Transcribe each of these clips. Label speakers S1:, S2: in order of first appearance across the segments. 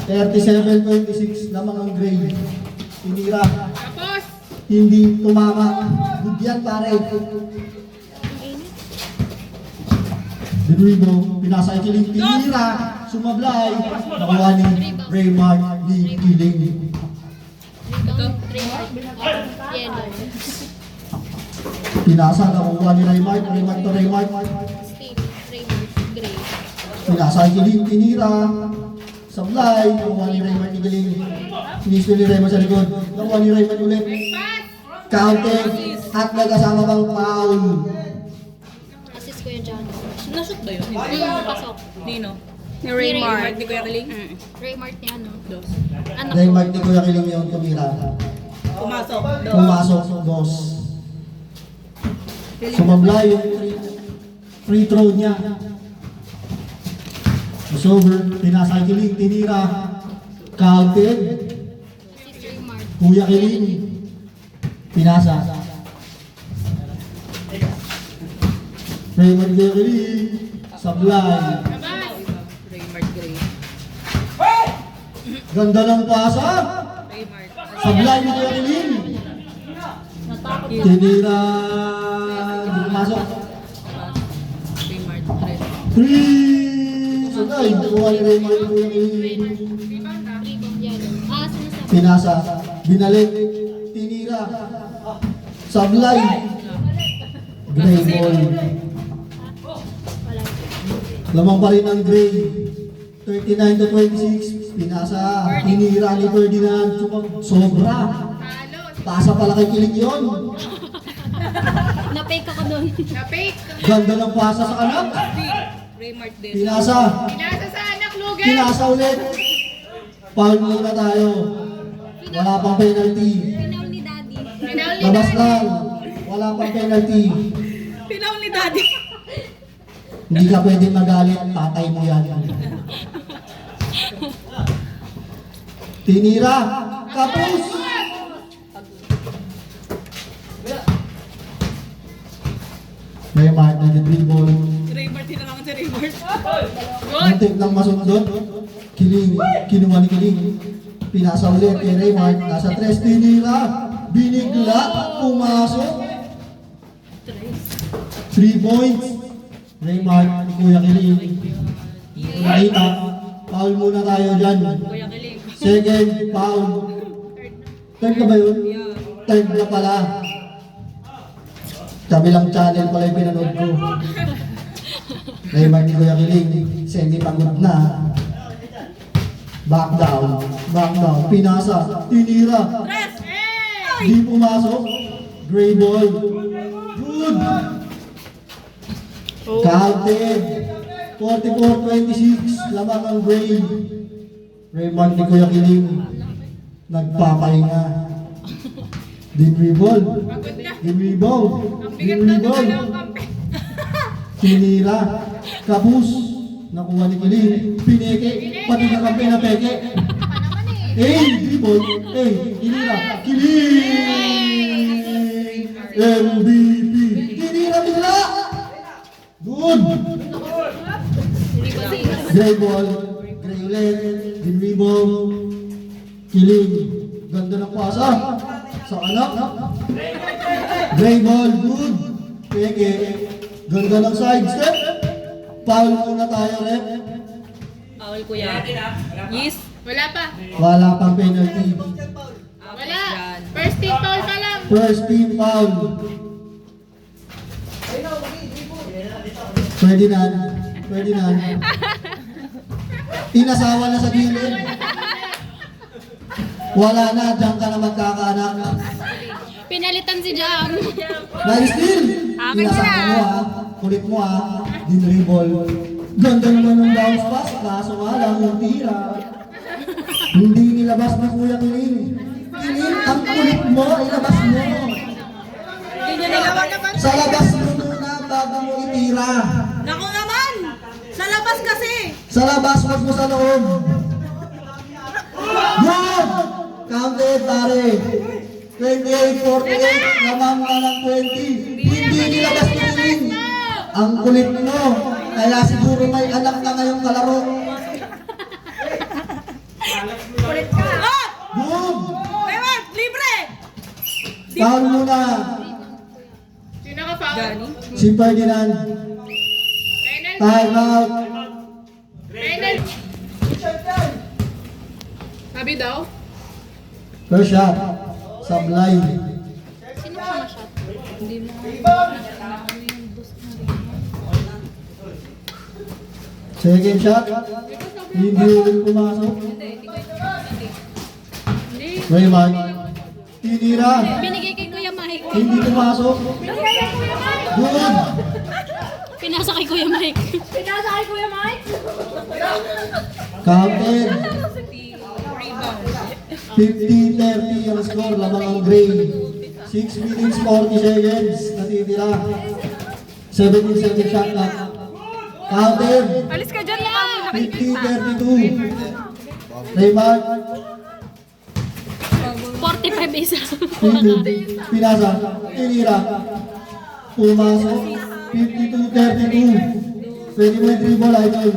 S1: 37-26 lamang ang grade. Tinira.
S2: Tapos.
S1: Hindi tumama. Good yan pare. Dinribo, pinasa ikiling, tinira, sumablay, nakuha ni Raymart ni Kiling. Pinasa, nakuha ni Raymart to Raymart. Pinasa ikiling, tinira, sablay, nakuha ni Raymart ni Kiling. Sinispo ni Raymart sa likod, nakuha ni Raymart ulit. Counting at nagkasama pang foul.
S3: Assist ko yan dyan.
S2: Nashoot ba yun?
S3: Pasok.
S2: Nino?
S3: Ni Raymart.
S2: Ni Kuya Kaling?
S3: Raymart niya, ano?
S2: Dos.
S3: Anak
S1: Raymart ni Kuya Kiling yung tumira.
S2: Pumasok.
S1: Pumasok, dos. Sumablay yung free throw niya. Over, pinasa Kiling, tinira. Counted.
S3: Assist Raymart.
S1: Kuya Kiling. Pinasa. Raymart Kuya Kiling. Sablay.
S2: Raymart Gray.
S1: Ganda ng pasa.
S2: Raymart.
S1: Sablay ni Kuya Kiling. Tinira. Hindi pumasok.
S2: Raymart.
S1: 3. Sabay. Kuha ni Raymart Kuya Kiling.
S3: Rebound yan. Sinasabi.
S1: Pinasa. Binalik. Tinira. Sablay. Gray ball.
S3: Wala.
S1: Lamang pa rin ang Gray. 39-26. Pinasa. Tinira ni Ferdinand. Sobra. Pasa pala kay Kiling yun.
S3: Na-fake ako doon.
S2: Na-fake.
S1: Ganda ng pasa sa kanak.
S2: Raymart din.
S1: Pinasa.
S2: Pinasa sa anak, Lugan.
S1: Pinasa ulit. Foul muna tayo. Wala pang penalty.
S3: Pinaul ni Daddy.
S1: Labas lang. Wala pang penalty.
S2: Pinaw ni Daddy.
S1: Hindi ka pwedeng magalit. Tatay mo yan. Tinira. Kapus. Raymart na dribble.
S2: Raymart din lang si Raymart.
S1: Muntik lang masundot. Kiling. Kinuha ni Kiling. Pinasa ulit kay Raymart. Nasa 3. Tinira. Binigla. Pumasok. 3 points. Raymart. Kuya Kiling. Nakita. Foul muna tayo dyan.
S2: Kuya Kaling.
S1: Second foul. Third ka ba yun? Third na pala. Kabilang channel pala yung pinanood ko. Raymart ni Kuya Kiling. Semi-pagod na. Back down. Back down. Pinasa. Tinira. Di pumasok. Gray ball. Good. Counted. 44-26. Lamang ang Gray. Raymart ni Kuya Kiling. Nagpapahinga. Dinribol. Dinribol. Dinribol. Tinira. Kapus. Nakuha ni Kiling. Pineke. Pati na kampi na peke. Dribble. Tinira. Kiling. MVP. Tinira bigla. Good. Gray ball. Gray ulit. Dinribol. Kiling. Ganda ng pasa. Sa anak. Gray ball. Good. Peke. Ganda ng side step. Foul muna tayo, rep.
S2: Awal Kuya. Yes.
S3: Wala pa.
S1: Wala pang penalty.
S3: Wala. First team foul pa lang.
S1: First team foul. Ferdinand. Ferdinand. Inasawa na sa gilid. Wala na, diyan ka na magkakaanak.
S3: Pinalitan si Jam.
S1: Nice steal. Inasawa mo ha. Kulit mo ha. Dinribble. Ganda naman ng bounce pass. Kaso nga lang yung tira. Hindi nilabas na Kuya Kiling. Kiling, ang kulit mo, ilabas mo.
S2: Hindi niya nalaman naman.
S1: Sa labas mo muna bago mo itira.
S2: Naku naman! Sa labas kasi!
S1: Sa labas, wag mo sa loob. Good! Counted, pare. 28-48, lamang na ng 20. Hindi nilabas ni Kiling. Ang kulit mo. Kaya siguro may anak ka ngayong kalaro.
S2: Kulit ka! Oh!
S1: Good!
S2: Ewan! Libre!
S1: Foul muna.
S3: Sino ka foul?
S2: Gani?
S1: Si Ferdinand.
S3: Penalty.
S1: Time out.
S3: Penalty. Sabi daw?
S1: First shot. Sablay.
S3: Sino ka ma-shot? Hindi mo.
S1: Second shot. Hindi ulit pumasok.
S3: Hindi.
S1: Raymond. Tinira.
S3: Binigay kay Kuya Mike.
S1: Hindi pumasok. Good.
S3: Pinasa kay Kuya Mike.
S2: Pinasa kay Kuya Mike!
S1: Counted.
S2: Rebound.
S1: 50-30 ang score. Lamang ang Gray. 6 minutes 40 seconds. Natitira. 17 second shot na. Counted.
S2: Alis ka dyan, mukha mo
S1: 50-32. Raymond.
S3: 45 isa.
S1: Pinasa. Tinira. Pumasok. 52-32. Pwede mo yung dribble, idol.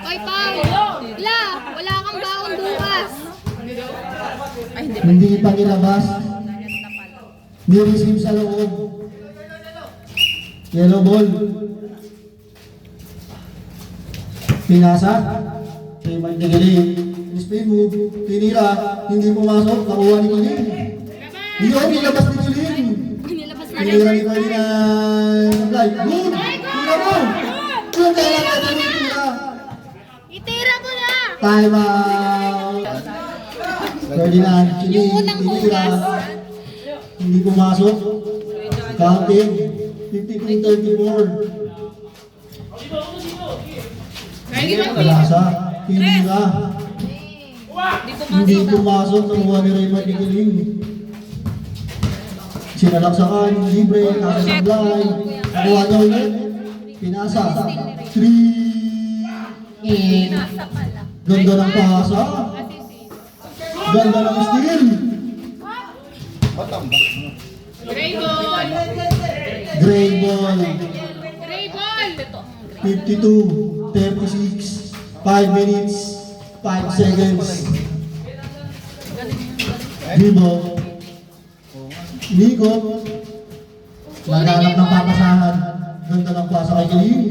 S3: Oy, Pao. La, wala kang baon bukas.
S1: Hindi pa nilabas. Ni-receive sa loob. Yellow ball. Pinasa. Raymond Tigiling. Spin move. Tinira. Hindi pumasok. Nakuha ni Tigiling. Yun, nilabas ni Tigiling.
S3: Nilabas na
S1: Tinira ni Ferdinand. Sablay. Good! Tira mo! Yung kailangan na tira.
S3: Itira mo na.
S1: Time out. Ferdinand,
S3: Yung unang
S1: tinira.
S3: bukas.
S1: Hindi pumasok. Counting. 52-34. Pinasa. Tinira. Hindi pumasok. Nakuha ni Raymond Tigiling. Sinalaksakan. Libre. Nakasablay. Nakuha niya ulit. Pinasa. 3. Ganda ng pasa. Ganda ng steal.
S3: Gray ball.
S1: Gray ball.
S3: Gray ball.
S1: 52-36. 5 minutes. 5 seconds. Dribble. Nico. Naghanap ng papasahan. Ganda ng pasa kay Galing.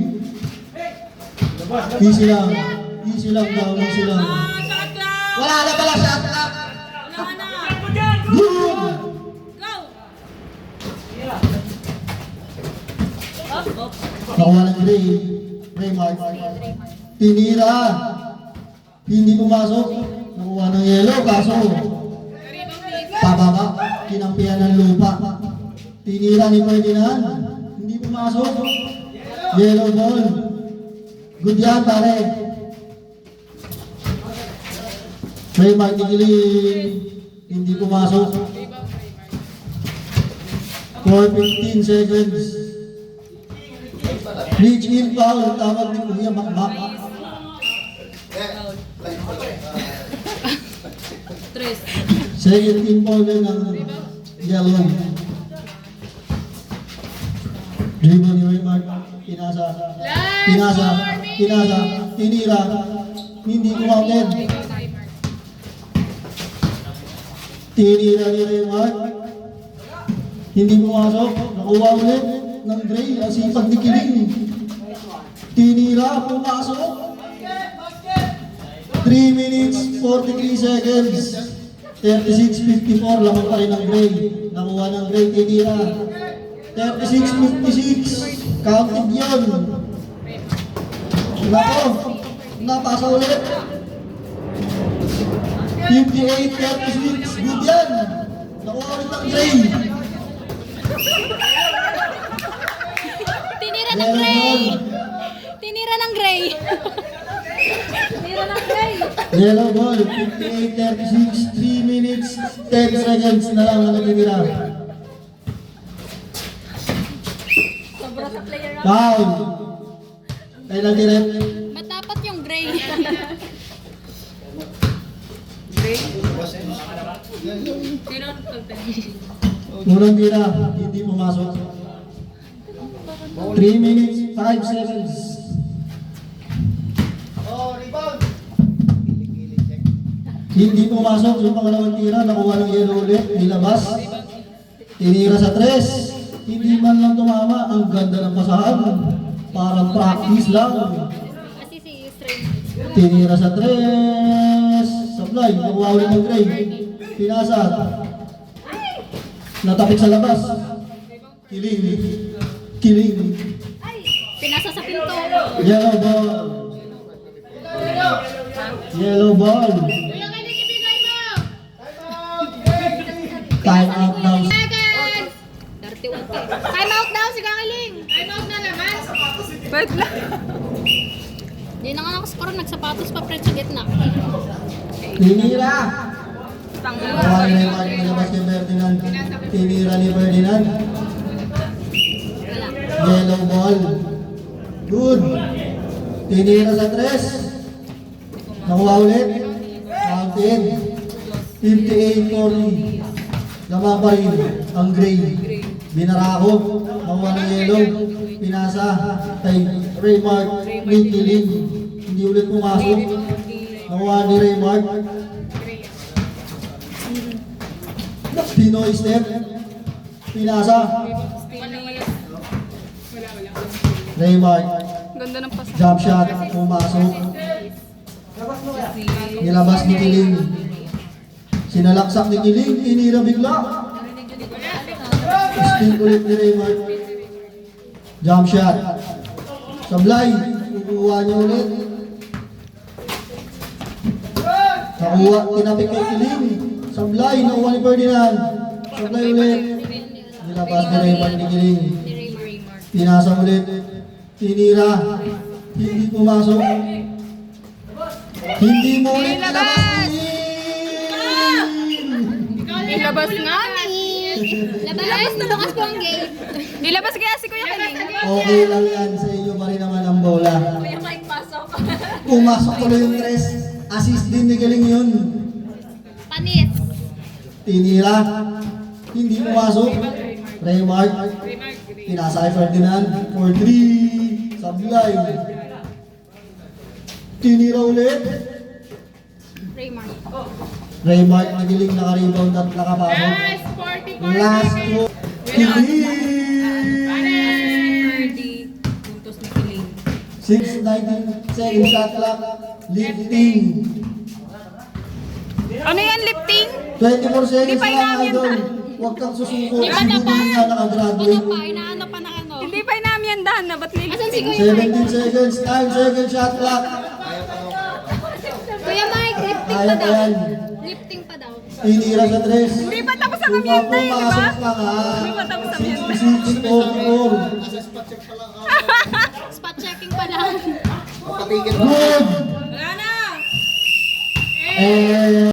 S1: Easy lang. Easy lang daw. Easy lang.
S2: Shot clock!
S1: Wala na pala shot clock.
S2: Wala na!
S1: Good!
S2: Go!
S1: Nakuha ng Gray. Raymond. Tinira. Hindi pumasok. Nakuha ng yellow. Kaso, pababa. Kinampihan ng lupa. Tinira ni Ferdinand. Hindi pumasok. Yellow ball. Good yan, pare. Raymond Tigiling. Hindi pumasok. 4:15 seconds. Reach in foul. Tawag ni Kuya Makmak.
S2: Tres.
S1: Second team foul din ng yellow. Dribble ni Raymond. Pinasa. Pinasa. Pinasa. Tinira. Hindi kumaunted. Tinira ni Raymond. Hindi pumasok. Nakuha ulit ng Gray. Ang sipag ni Kiling. Tinira. Pumasok. 3 minutes 43 seconds. 36-54. Lamang pa rin ng Gray. Nakuha ng Gray. Tinira. 36-56. Counted yun. Nako. Napasa ulit. 58-36. Good yan. Nakuha ulit ng Gray.
S3: Tinira ng Gray. Tinira ng Gray. Tinira ng Gray.
S1: Yellow ball. 58-36. 3 minutes 10 seconds na lang ang natitira.
S3: Sobra sa player up.
S1: Foul. Kailan direct?
S3: Matapat yung Gray.
S2: Sino ang
S1: Unang tira. Hindi pumasok. 3 minutes 5 seconds. Hindi pumasok yung pangalawang tira, nakuha ng yellow ulit, nilabas. Tinira sa 3. Hindi man lang tumama, ang ganda ng pasahan. Parang practice lang.
S3: Kasi si Stray.
S1: Tinira sa 3. Supply, nakuha ulit ng Gray. Pinasa. Natapik sa labas. Kiling. Kiling.
S3: Pinasa sa pinto.
S1: Yellow ball. Yellow ball. Time out now.
S3: 31 Time out daw si Kakiling. Time out na naman.
S2: Wait lang.
S3: Hindi na nga nakaskoro, nagsapatos pa pre sa gitna.
S1: Tinira.
S2: Tanggal.
S1: Nakuha na yung mark na labas kay Ferdinand. Tinira ni Ferdinand.
S3: Wala.
S1: Yellow ball. Good. Tinira sa 3. Nakuha ulit. Counted. 58-40. Lama pa rin ang Gray. Binarako. Nakuha ng yellow. Pinasa. Kay Raymark. May kiling. Hindi ulit pumasok. Nakuha ni Raymark. Pinoy step. Pinasa. Raymark.
S2: Ganda ng pasa.
S1: Jump shot. Pumasok. Nilabas ni Kiling. Sinalaksak ni Kiling. Tinira bigla. Spin ulit ni Raymark. Jump shot. Sablay. Kukuha niya ulit. Nakuha. Tinapik kay Kiling. Sablay. Nakuha ni Ferdinand. Sablay ulit. Nilabas ni Raymark ni Kiling. Pinasa ulit. Tinira. Hindi pumasok. Hindi mo ulit nilabas.
S2: Ilabas nga.
S3: Labas na bukas po ang gate.
S2: Ilabas kaya si Kuya Kiling.
S1: Okay lang yan. Sa inyo pa rin naman ang bola.
S2: Kuya Mike, pasok.
S1: Pumasok tuloy yung 3. Assist din ni Galing yun.
S3: Panis.
S1: Tinira. Hindi pumasok. Raymark. Pinasa kay Ferdinand. For 3. Sablay. Tinira ulit.
S3: Raymar.
S1: Raymark nagaling naka-rebound at nakapasok. Last throw. Kiling!
S2: 30 puntos ni Kiling.
S1: 6:19 seconds shot clock. Lifting.
S2: Ano yan, lifting?
S1: 24 seconds
S2: Di pa
S1: lang,
S2: inamin
S1: idol.
S2: yan.
S1: Huwag kang susuko.
S3: Di pa na
S1: Siguro
S3: pa.
S1: nga nakagraduate.
S3: Ano pa? Inaano pa na ano?
S2: Hindi pa namin yan dahan na ba't
S3: Asan si
S2: lifting?
S3: Kuya Mike?
S1: 17 seconds. 9 seconds shot clock.
S3: Kuya Mike, lifting
S1: Kaya
S3: pa
S1: pa
S3: daw.
S1: yan.
S3: Lifting pa daw.
S1: Tinira sa 3.
S2: Hindi pa tapos ang amyenda eh, di ba?
S1: Pumasok pa nga.
S2: Hindi pa tapos ang amyenda.
S1: 66-44.
S3: Spot checking pa lang.
S1: Good!
S2: Wala na!
S1: Eh...